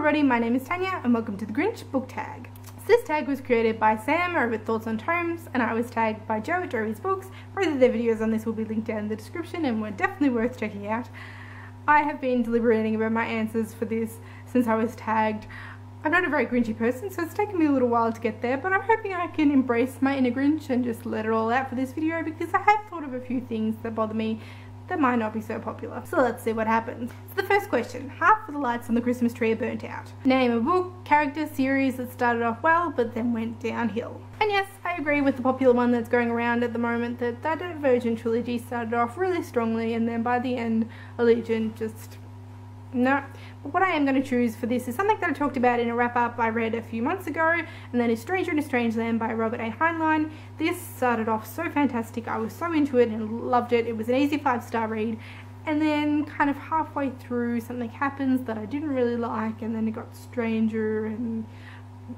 everybody, my name is Tanya and welcome to the Grinch Book Tag. So this tag was created by Sam over at Thoughts on Tomes, and I was tagged by Joe at Joey's Books. Both of their videos on this will be linked down in the description and were definitely worth checking out. I have been deliberating about my answers for this since I was tagged. I'm not a very Grinchy person, so it's taken me a little while to get there, but I'm hoping I can embrace my inner Grinch and just let it all out for this video, because I have thought of a few things that bother me that might not be so popular. So let's see what happens. So the first question: half of the lights on the Christmas tree are burnt out. Name a book, character, series that started off well but then went downhill. And yes, I agree with the popular one that's going around at the moment, that Divergent trilogy started off really strongly and then by the end Allegiant just no. But what I am going to choose for this is something that I talked about in a wrap-up I read a few months ago, and that is Stranger in a Strange Land by Robert A. Heinlein. This started off so fantastic, I was so into it and loved it. It was an easy 5-star read, and then kind of halfway through something happens that I didn't really like, and then it got stranger, and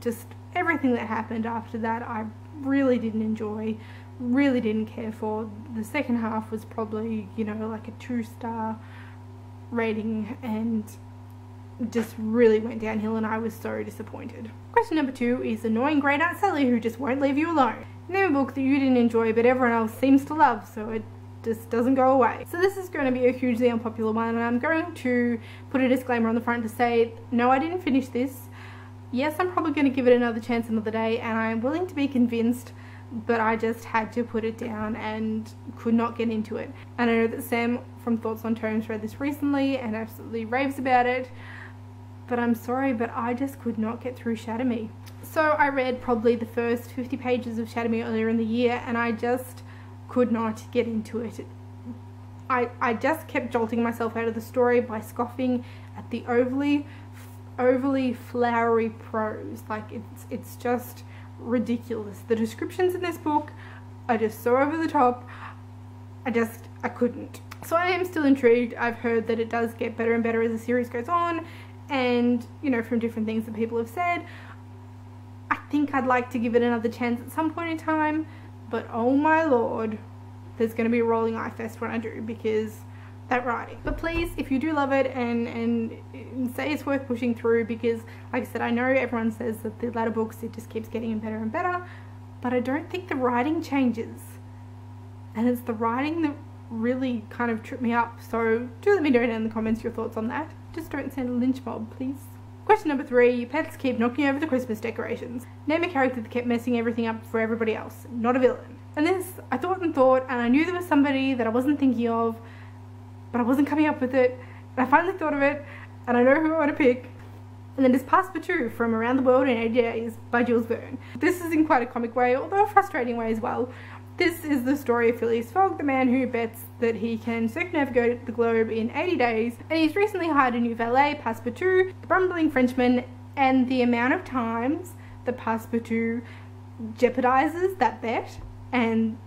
just everything that happened after that I really didn't enjoy, really didn't care for. The second half was probably, you know, like a 2-star rating and just really went downhill, and I was so disappointed. Question number 2 is annoying great Aunt Sally who just won't leave you alone. Name a book that you didn't enjoy but everyone else seems to love, so it just doesn't go away. So this is going to be a hugely unpopular one, and I'm going to put a disclaimer on the front to say, no, I didn't finish this. Yes, I'm probably going to give it another chance another day, and I'm willing to be convinced, but I just had to put it down and could not get into it. And I know that Sam from Thoughts on Tomes read this recently and absolutely raves about it, but I'm sorry, but I just could not get through Shatter Me. So I read probably the first 50 pages of Shatter Me earlier in the year, and I just could not get into it. I just kept jolting myself out of the story by scoffing at the overly flowery prose. Like, it's just ridiculous. The descriptions in this book are just so over the top. I couldn't. So I am still intrigued. I've heard that it does get better and better as the series goes on, and you know, from different things that people have said, I think I'd like to give it another chance at some point in time, but oh my lord, there's going to be a rolling eye fest when I do, because that writing. But please, if you do love it, and say it's worth pushing through, because like I said, I know everyone says that the latter books, it just keeps getting better and better, but I don't think the writing changes, and it's the writing that really kind of tripped me up. So do let me know down in the comments your thoughts on that. Just don't send a lynch mob, please. Question number 3, your pets keep knocking over the Christmas decorations. Name a character that kept messing everything up for everybody else, not a villain. And this, I thought and thought, and I knew there was somebody that I wasn't thinking of, but I wasn't coming up with it, and I finally thought of it, and I know who I want to pick. And then it's Passepartout from Around the World in 80 Days by Jules Verne. This is in quite a comic way, although a frustrating way as well. This is the story of Phileas Fogg, the man who bets that he can circumnavigate the globe in 80 days, and he's recently hired a new valet, Passepartout, the bumbling Frenchman, and the amount of times that Passepartout jeopardizes that bet and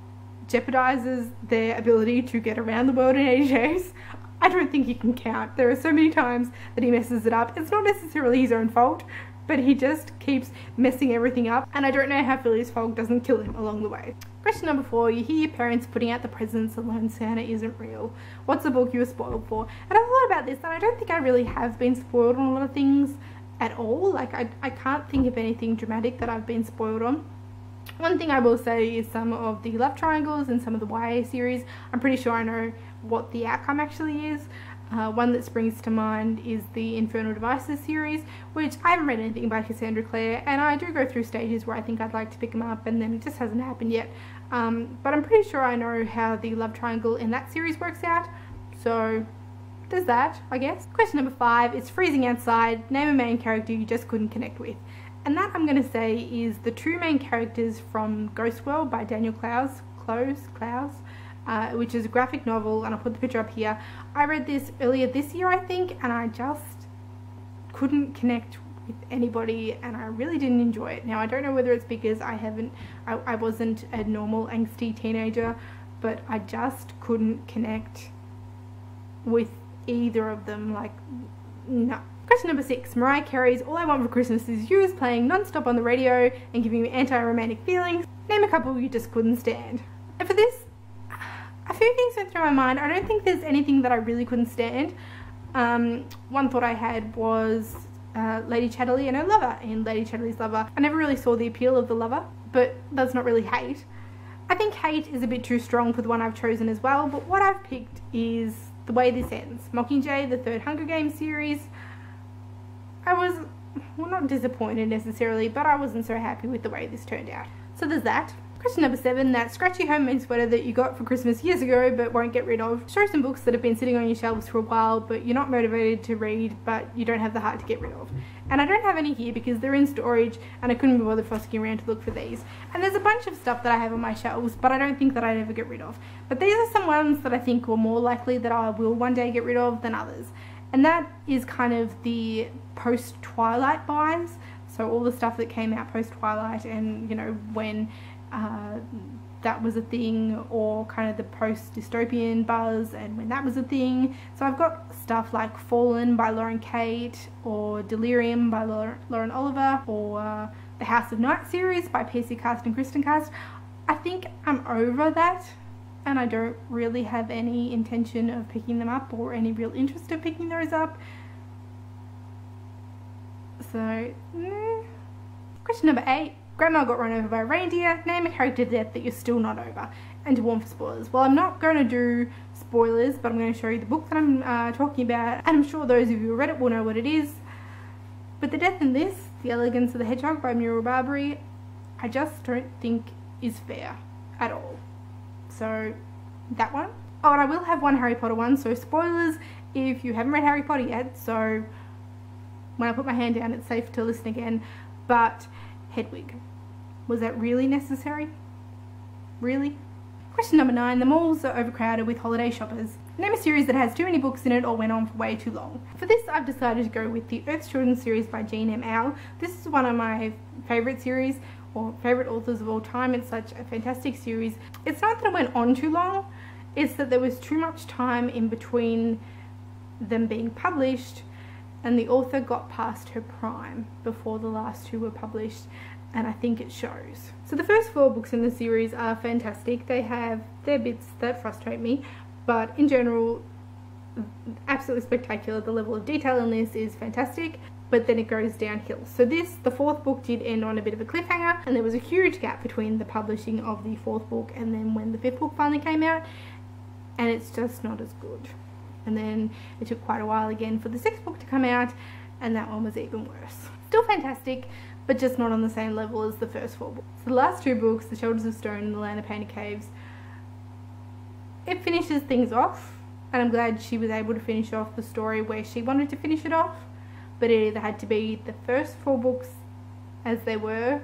jeopardizes their ability to get around the world in 80 days, I don't think you can count. There are so many times that he messes it up. It's not necessarily his own fault, but he just keeps messing everything up, and I don't know how Phileas Fogg doesn't kill him along the way. Question number 4, you hear your parents putting out the presents and learn Santa isn't real. What's the book you were spoiled for? And I thought about this, and I don't think I really have been spoiled on a lot of things at all. Like, I can't think of anything dramatic that I've been spoiled on. One thing I will say is some of the love triangles and some of the YA series, I'm pretty sure I know what the outcome actually is. One that springs to mind is the Infernal Devices series, which I haven't read anything by Cassandra Clare, and I do go through stages where I think I'd like to pick them up, and then it just hasn't happened yet. But I'm pretty sure I know how the love triangle in that series works out, so there's that, I guess. Question number 5, it's freezing outside, name a main character you just couldn't connect with. And that, I'm going to say, is the 2 main characters from Ghost World by Daniel Clowes, which is a graphic novel, and I'll put the picture up here. I read this earlier this year, I think, and I just couldn't connect with anybody, and I really didn't enjoy it. Now, I don't know whether it's because I wasn't a normal angsty teenager, but I just couldn't connect with either of them. Like, no. Question number 6, Mariah Carey's All I Want for Christmas Is You is playing non-stop on the radio and giving me anti-romantic feelings. Name a couple you just couldn't stand. And for this, a few things went through my mind. I don't think there's anything that I really couldn't stand. One thought I had was Lady Chatterley and her lover in Lady Chatterley's Lover. I never really saw the appeal of the lover, but that's not really hate. I think hate is a bit too strong for the one I've chosen as well, but what I've picked is the way this ends. Mockingjay, the third Hunger Games series. I was, well, not disappointed necessarily, but I wasn't so happy with the way this turned out. So there's that. Question number 7, that scratchy homemade sweater that you got for Christmas years ago but won't get rid of. Show some books that have been sitting on your shelves for a while but you're not motivated to read, but you don't have the heart to get rid of. And I don't have any here because they're in storage and I couldn't be bothered frolicking around to look for these. And there's a bunch of stuff that I have on my shelves but I don't think that I'd ever get rid of. But these are some ones that I think are more likely that I will one day get rid of than others. And that is kind of the post-Twilight buys. So all the stuff that came out post-Twilight and, you know, when that was a thing, or kind of the post-dystopian buzz and when that was a thing. So I've got stuff like Fallen by Lauren Kate, or Delirium by Lauren Oliver, or the House of Night series by PC Cast and Kristen Cast. I think I'm over that and I don't really have any intention of picking them up or any real interest in picking those up. So, Question number 8. Grandma got run over by a reindeer. Name a character death that you're still not over. And to warn for spoilers. Well, I'm not going to do spoilers, but I'm going to show you the book that I'm talking about. And I'm sure those of you who read it will know what it is. But the death in this, The Elegance of the Hedgehog by Muriel Barbary, I just don't think is fair at all. So, that one. Oh, and I will have one Harry Potter one, so spoilers if you haven't read Harry Potter yet. So, when I put my hand down, it's safe to listen again. But Hedwig, was that really necessary? Really? Question number 9. The malls are overcrowded with holiday shoppers. Name a series that has too many books in it or went on for way too long. For this, I've decided to go with the Earth's Children series by Jean M. Au. This is one of my favourite series, or favourite authors of all time. It's such a fantastic series. It's not that it went on too long, it's that there was too much time in between them being published, and the author got past her prime before the last 2 were published, and I think it shows. So the first 4 books in the series are fantastic. They have their bits that frustrate me, but in general, absolutely spectacular. The level of detail in this is fantastic, but then it goes downhill. So this, the 4th book, did end on a bit of a cliffhanger, and there was a huge gap between the publishing of the 4th book and then when the 5th book finally came out, and it's just not as good. And then it took quite a while again for the 6th book to come out, and that one was even worse. Still fantastic, but just not on the same level as the first 4 books. So the last 2 books, The Shelters of Stone and The Land of Painted Caves, it finishes things off, and I'm glad she was able to finish off the story where she wanted to finish it off, but it either had to be the first 4 books as they were,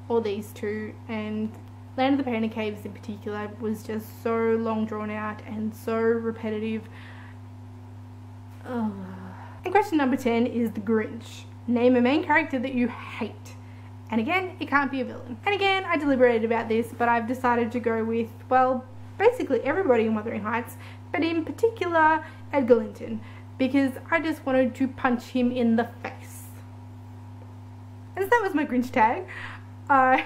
or these 2, and Land of the Painted Caves in particular was just so long drawn out and so repetitive. Ugh. And question number 10 is The Grinch. Name a main character that you hate. And again, it can't be a villain. And again, I deliberated about this, but I've decided to go with, well, basically everybody in Wuthering Heights, but in particular Edgar Linton, because I just wanted to punch him in the face. And so that was my Grinch tag. I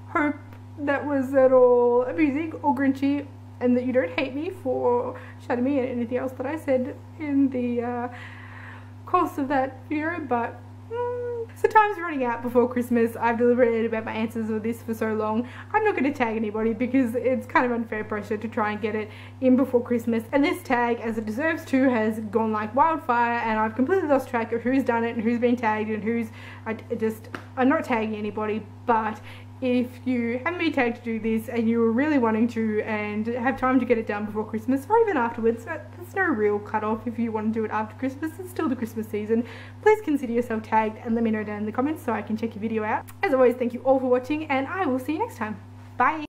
hope that was at all amusing or grinchy, and that you don't hate me for shouting me and anything else that I said in the course of that video, but so time's running out before Christmas. I've deliberated about my answers with this for so long. I'm not going to tag anybody because it's kind of unfair pressure to try and get it in before Christmas, and this tag, as it deserves to, has gone like wildfire, and I've completely lost track of who's done it and who's been tagged and who's, I'm not tagging anybody. But if you haven't been tagged to do this and you were really wanting to and have time to get it done before Christmas or even afterwards, there's no real cutoff. If you want to do it after Christmas, it's still the Christmas season. Please consider yourself tagged and let me know down in the comments so I can check your video out. As always, thank you all for watching, and I will see you next time. Bye!